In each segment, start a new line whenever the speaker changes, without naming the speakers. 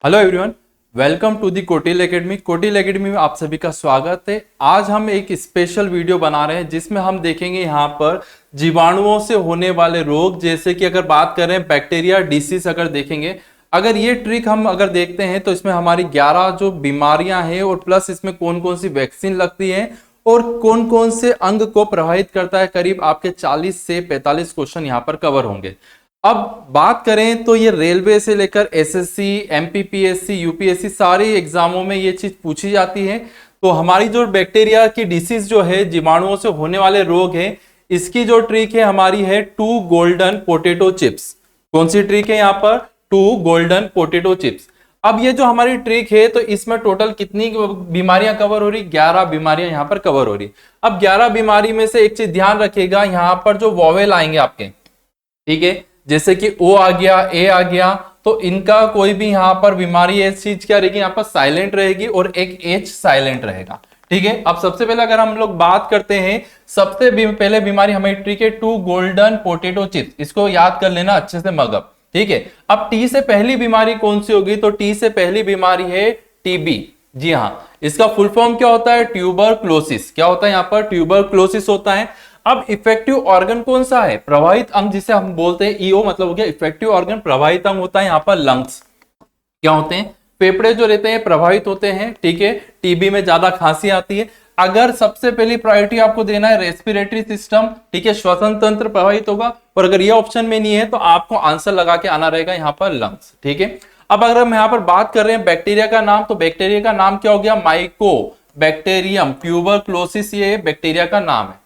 Hello everyone, welcome to the Kotil academy. Kotil academy में आप सभी का स्वागत है। आज हम एक स्पेशल वीडियो बना रहे हैं जिसमें हम देखेंगे यहाँ पर जीवाणुओं से होने वाले रोग, जैसे कि अगर बात करें बैक्टीरिया डिसीज अगर देखेंगे, अगर ये ट्रिक हम अगर देखते हैं तो इसमें हमारी 11 जो बीमारियां हैं और प्लस इसमें कौन कौन सी वैक्सीन लगती है और कौन कौन से अंग को प्रभावित करता है, करीब आपके 40 से 45 क्वेश्चन यहाँ पर कवर होंगे। अब बात करें तो ये रेलवे से लेकर एसएससी, एमपीपीएससी, यूपीएससी सारे एग्जामों में ये चीज पूछी जाती है। तो हमारी जो बैक्टीरिया की डिसीज जो है, जीवाणुओं से होने वाले रोग है, इसकी जो ट्रिक है हमारी है 2 गोल्डन पोटैटो चिप्स। कौन सी ट्रिक है यहाँ पर? 2 गोल्डन पोटैटो चिप्स। अब ये जो हमारी ट्रिक है तो इसमें टोटल कितनी बीमारियां कवर हो रही? 11 बीमारियां यहाँ पर कवर हो रही। अब 11 बीमारी में से एक चीज ध्यान रखिएगा, यहाँ पर जो वॉवेल आएंगे आपके, ठीक है, जैसे कि ओ आ गया, ए आ गया, तो इनका कोई भी यहाँ पर बीमारी इस चीज क्या रहेगी, यहाँ पर साइलेंट रहेगी और एक एच साइलेंट रहेगा। ठीक है। अब सबसे पहले अगर हम लोग बात करते हैं, सबसे पहले बीमारी हमारी ट्रिक है 2 गोल्डन पोटैटो चिप्स। इसको याद कर लेना अच्छे से मगब। ठीक है। अब टी से पहली बीमारी कौन सी होगी? तो टी से पहली बीमारी है टीबी। जी हाँ, इसका फुल फॉर्म क्या होता है? ट्यूबरक्लोसिस। क्या होता है यहाँ पर? ट्यूबरक्लोसिस होता है। अब इफेक्टिव ऑर्गन कौन सा है? प्रभावित अंग, जिसे हम बोलते हैं ईओ, मतलब हो गया इफेक्टिव ऑर्गन। प्रभावित अंग होता है यहाँ पर लंग्स। क्या होते हैं? फेफड़े जो रहते हैं प्रभावित होते हैं। ठीक है। टीबी में ज्यादा खांसी आती है। अगर सबसे पहली प्रायोरिटी आपको देना है रेस्पिरेटरी सिस्टम, ठीक है, श्वसन तंत्र प्रभावित होगा, और अगर ये ऑप्शन में नहीं है तो आपको आंसर लगा के आना रहेगा यहाँ पर लंग्स। ठीक है। अब अगर हम यहाँ पर बात कर रहे हैं बैक्टीरिया का नाम, तो बैक्टीरिया का नाम क्या हो गया? माइको बैक्टीरियम ट्यूबरक्लोसिस, ये बैक्टीरिया का नाम है।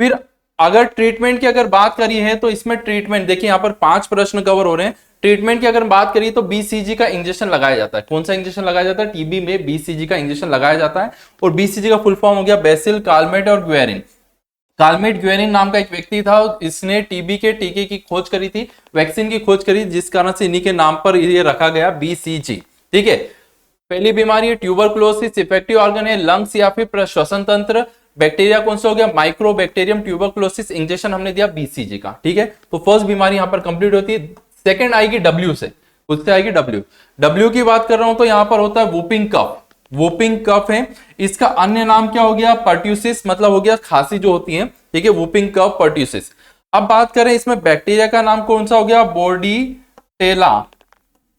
फिर अगर ट्रीटमेंट की अगर बात करी है तो इसमें ट्रीटमेंट देखिए, यहाँ पर 5 प्रश्न कवर हो रहे हैं। ट्रीटमेंट की अगर बात करिए तो बीसीजी का इंजेक्शन लगाया जाता है। कौन सा इंजेक्शन लगाया जाता है? टीबी में बीसीजी का इंजेक्शन लगाया जाता है। और बीसीजी का फुल फॉर्म हो गया बेसिल, कालमेट और ग्वेरिन। कालमेट ग्वेरिन नाम का एक व्यक्ति था, इसने टीबी के टीके की खोज करी थी, वैक्सीन की खोज करी, जिस कारण से इन्हीं के नाम पर ये रखा गया बीसीजी। ठीक है। पहली बीमारी है ट्यूबरक्लोसिस, इफेक्टिव ऑर्गन है लंग्स या फिर श्वसन तंत्र। बैक्टीरिया कौन सा हो गया? Mycobacterium tuberculosis. इंजेक्शन हमने दिया बीसीजी का। ठीक है। तो फर्स्ट बीमारी यहां पर कंप्लीट होती है। सेकंड आएगी डब्ल्यू से, उससे आएगी डब्ल्यू। डब्ल्यू की बात कर रहा हूं तो यहां पर होता है वूपिंग कफ। वूपिंग कफ है। इसका अन्य नाम क्या हो गया? पर्ट्यूसिस, मतलब हो गया खांसी जो होती है। ठीक है। Whooping cough, pertussis. अब बात करें इसमें बैक्टीरिया का नाम कौन सा हो गया? बोर्डीटेला।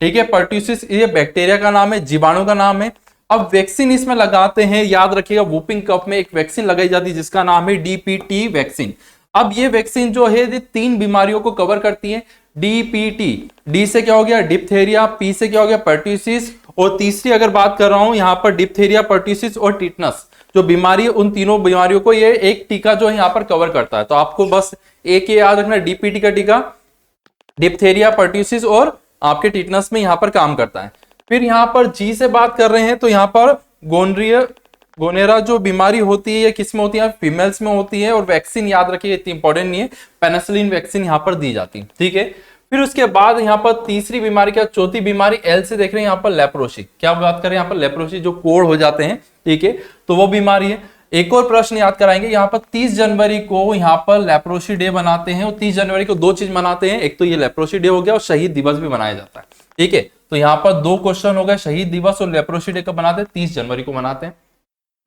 ठीक है। पर्ट्यूसिस ये बैक्टीरिया का नाम है, जीवाणु का नाम है। अब वैक्सीन इसमें लगाते हैं, याद रखिएगा, वूपिंग कफ में एक वैक्सीन लगाई जाती है जिसका नाम है डीपीटी वैक्सीन। अब ये वैक्सीन जो है ये 3 बीमारियों को कवर करती है। डीपीटी, डी से क्या हो गया? डिप्थेरिया, पी से क्या हो गया? पर्ट्यूसिस, और तीसरी अगर बात कर रहा हूं यहां पर डिप्थेरिया, पर्ट्यूसिस और टिटनस जो बीमारी है, उन तीनों बीमारियों को ये एक टीका जो है यहां पर कवर करता है। तो आपको बस एक ये याद रखना, डीपीटी का टीका डिप्थेरिया, पर्ट्यूसिस और आपके टिटनस में यहां पर काम करता है। फिर यहां पर जी से बात कर रहे हैं तो यहां पर गोनेरा जो बीमारी होती है ये किस में होती है? फीमेल्स में होती है। और वैक्सीन याद रखिए, इतनी इंपॉर्टेंट नहीं है, पेनिसिलिन वैक्सीन यहां पर दी जाती है। ठीक है। फिर उसके बाद यहां पर तीसरी बीमारी, क्या चौथी बीमारी एल से देख रहे हैं यहां पर लेप्रोसी। क्या बात करें यहां पर? लेप्रोसी, जो कोढ़ हो जाते हैं। ठीक है। तो वो बीमारी है। एक और प्रश्न याद कराएंगे, यहाँ पर 30 जनवरी को यहाँ पर लेप्रोसी डे बनाते हैं। और 30 जनवरी को 2 चीज मनाते हैं, एक तो ये लेप्रोसी डे हो गया और शहीद दिवस भी मनाया जाता है। ठीक है। तो यहाँ पर 2 क्वेश्चन हो गए, शहीद दिवस और लेप्रोसी डे कब मनाते हैं? 30 जनवरी को मनाते हैं।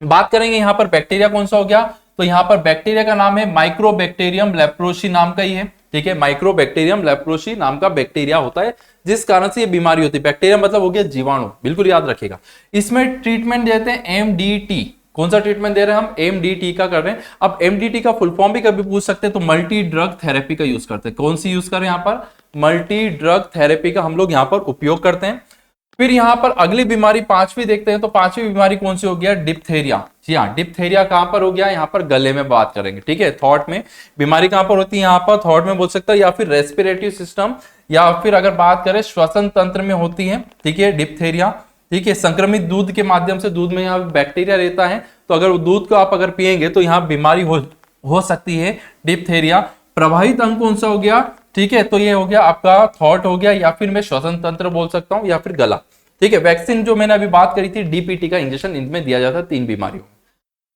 बात करेंगे यहाँ पर बैक्टीरिया कौन सा हो गया? तो यहाँ पर बैक्टीरिया का नाम है माइक्रोबैक्टीरियम लेप्रोसी नाम का ही है। ठीक है। माइक्रोबैक्टीरियम लेप्रोसी नाम का बैक्टीरिया होता है जिस कारण से ये बीमारी होती है। बैक्टीरिया मतलब हो गया जीवाणु, बिल्कुल याद रखिएगा। इसमें ट्रीटमेंट देते हैं एमडीटी। कौन सा ट्रीटमेंट दे रहे हैं हम? एमडीटी का कर रहे हैं। अब एमडीटी का फुल फॉर्म भी कभी पूछ सकते हैं, तो मल्टी ड्रग थेरेपी का यूज करते हैं। कौन सी यूज करें यहाँ पर? मल्टी ड्रग थेरेपी का हम लोग यहाँ पर उपयोग करते हैं। फिर यहाँ पर अगली बीमारी 5वीं देखते हैं, तो 5वीं बीमारी कौन सी हो गया? डिप्थेरिया। जी हाँ, डिप्थेरिया कहां पर हो गया? यहाँ पर गले में बात करेंगे। ठीक है। थॉट में बीमारी कहां पर होती है? यहाँ पर थॉट में बोल सकता है, या फिर रेस्पिरेटरी सिस्टम, या फिर अगर बात करें श्वसन तंत्र में होती है। ठीक है। डिप्थेरिया। ठीक है। संक्रमित दूध के माध्यम से, दूध में यहाँ बैक्टीरिया रहता है, तो अगर दूध को आप अगर पिएंगे तो यहाँ बीमारी हो सकती है डिप्थेरिया। प्रभावित अंग कौन सा हो गया? ठीक है। तो ये हो गया आपका थॉट हो गया, या फिर मैं श्वसन तंत्र बोल सकता हूं, या फिर गला। ठीक है। वैक्सीन जो मैंने अभी बात करी थी, डीपीटी का इंजेक्शन इनमें दिया जाता है 3 बीमारियों में।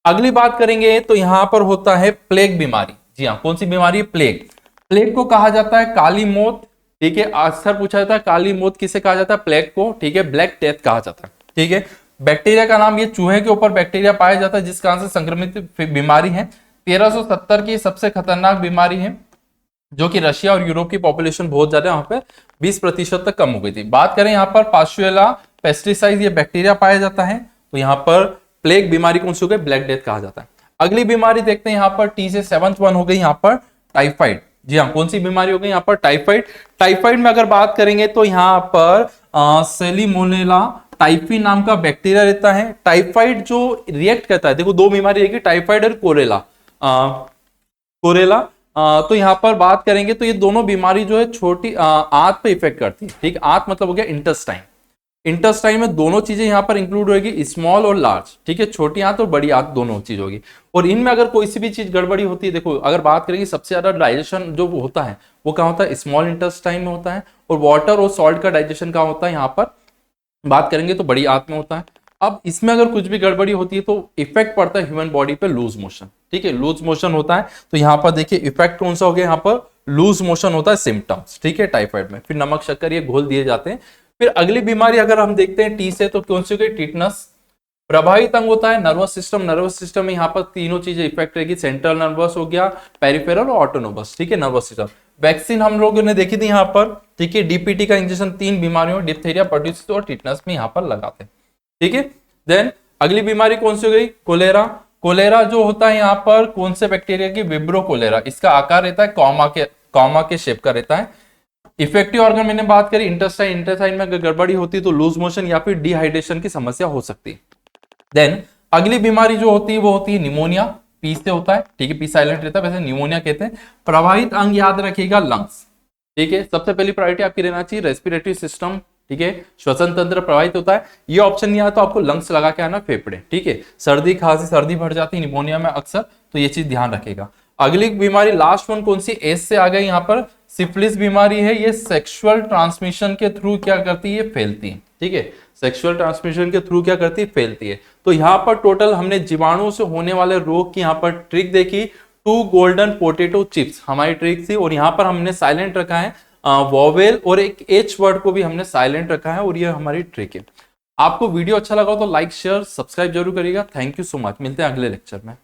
अगली बात करेंगे तो यहां पर होता है प्लेग बीमारी। जी हाँ, कौन सी बीमारी? प्लेग। प्लेग को कहा जाता है काली मौत, ठीक है। अक्सर पूछा जाता है काली मौत किसे कहा जाता है, प्लेग को, ठीक है, ब्लैक डेथ कहा जाता है, ठीक है। बैक्टीरिया का नाम, ये चूहे के ऊपर बैक्टीरिया पाया जाता है जिस कारण से संक्रमित बीमारी है। 1370 की सबसे खतरनाक बीमारी है, जो कि रशिया और यूरोप की पॉपुलेशन बहुत ज्यादा, वहां पे 20% तक कम हो गई थी। बात करें यहाँ पर पास्चुएला पेस्टिसाइड, ये बैक्टीरिया पाया जाता है। तो यहाँ पर प्लेग बीमारी कौन सी हो गई, ब्लैक डेथ कहा जाता है। अगली बीमारी देखते हैं यहाँ पर, टी से 7th वन हो गई यहाँ पर टाइफाइड। जी हाँ, कौन सी बीमारी हो गई यहाँ पर, टाइफाइड। टाइफाइड में अगर बात करेंगे तो यहाँ पर सेलिमोनेला टाइफी नाम का बैक्टीरिया रहता है। टाइफाइड जो रिएक्ट करता है, देखो दो बीमारी रहेगी, टाइफाइड और कोरेला। कोरेला तो यहाँ पर बात करेंगे तो ये दोनों बीमारी जो है छोटी आंत पे इफेक्ट करती है, ठीक। आंत मतलब हो गया इंटेस्टाइन। इंटेस्टाइन में दोनों चीजें यहाँ पर इंक्लूड होगी, स्मॉल और लार्ज, ठीक है, छोटी आंत और बड़ी आंत दोनों चीज होगी। और इनमें अगर कोई सी भी चीज गड़बड़ी होती है, देखो अगर बात करेंगे सबसे ज्यादा डाइजेशन जो होता है वो कहाँ होता है, स्मॉल इंटेस्टाइन में होता है। और वाटर और सॉल्ट का डाइजेशन कहाँ होता है, यहाँ पर बात करेंगे तो बड़ी आंत में होता है। अब इसमें अगर कुछ भी गड़बड़ी होती है तो इफेक्ट पड़ता है ह्यूमन बॉडी पे लूज मोशन, ठीक है, लूज मोशन होता है। तो यहाँ पर देखिए इफेक्ट कौन सा हो गया, यहाँ पर लूज मोशन होता है सिम्टम्स, ठीक है, टाइफाइड में। फिर नमक शक्कर ये घोल दिए जाते हैं। फिर अगली बीमारी अगर हम देखते हैं टी से, तो कौन सी हो गई, टिटनस। प्रभावित अंग होता है नर्वस सिस्टम। नर्वस सिस्टम में यहाँ पर तीनों चीजें इफेक्ट रहेगी, सेंट्रल नर्वस हो गया, पेरिफेरल और ऑटोनोमस, ठीक है, नर्वस सिस्टम। वैक्सीन हम लोगों ने देखी थी यहाँ पर, ठीक है, डीपीटी का इंजेक्शन 3 बीमारियों, डिप्थीरिया, पर्ट्यूसिस और टिटनस में यहाँ पर लगाते हैं, ठीक है। देन अगली बीमारी कौन सी हो गई, कोलेरा। कोलेरा जो होता है यहाँ पर कौन से बैक्टीरिया की, विब्रो कोलेरा। इसका आकार रहता है कॉमा के शेप का रहता है। इफेक्टिव ऑर्गन मैंने बात करी इंटेस्टाइन। इंटेस्टाइन में अगर गड़बड़ी होती है तो लूज मोशन या फिर डिहाइड्रेशन की समस्या हो सकती है। देन अगली बीमारी जो होती है वो होती है निमोनिया। पी से होता है, ठीक है, पी साइलेंट रहता है, वैसे निमोनिया कहते हैं। प्रभावित अंग याद रखिएगा लंग्स, ठीक है, सबसे पहली प्रायोरिटी आपकी रहना चाहिए रेस्पिरेटरी सिस्टम, ठीक है, श्वसन तंत्र प्रभावित होता है। ये ऑप्शन नहीं आया तो आपको लंग्स लगा के आना, फेफड़े, ठीक है। सर्दी खांसी, सर्दी बढ़ जाती है निमोनिया में अक्सर, तो ये चीज ध्यान रखेगा। अगली बीमारी लास्ट वन कौन सी, एस से आ गई यहाँ पर, सिफिलिस बीमारी है। ये सेक्सुअल ट्रांसमिशन के थ्रू क्या करती है, फैलती है, ठीक है, सेक्सुअल ट्रांसमिशन के थ्रू क्या करती है, फैलती है। तो यहाँ पर टोटल हमने जीवाणुओं से होने वाले रोग की यहाँ पर ट्रिक देखी। 2 गोल्डन पोटेटो चिप्स हमारी ट्रिक थी, और यहाँ पर हमने साइलेंट रखा है वॉवेल, और एक एच वर्ड को भी हमने साइलेंट रखा है, और ये हमारी ट्रिक है। आपको वीडियो अच्छा लगा हो तो लाइक शेयर सब्सक्राइब जरूर करिएगा। थैंक यू सो मच, मिलते हैं अगले लेक्चर में।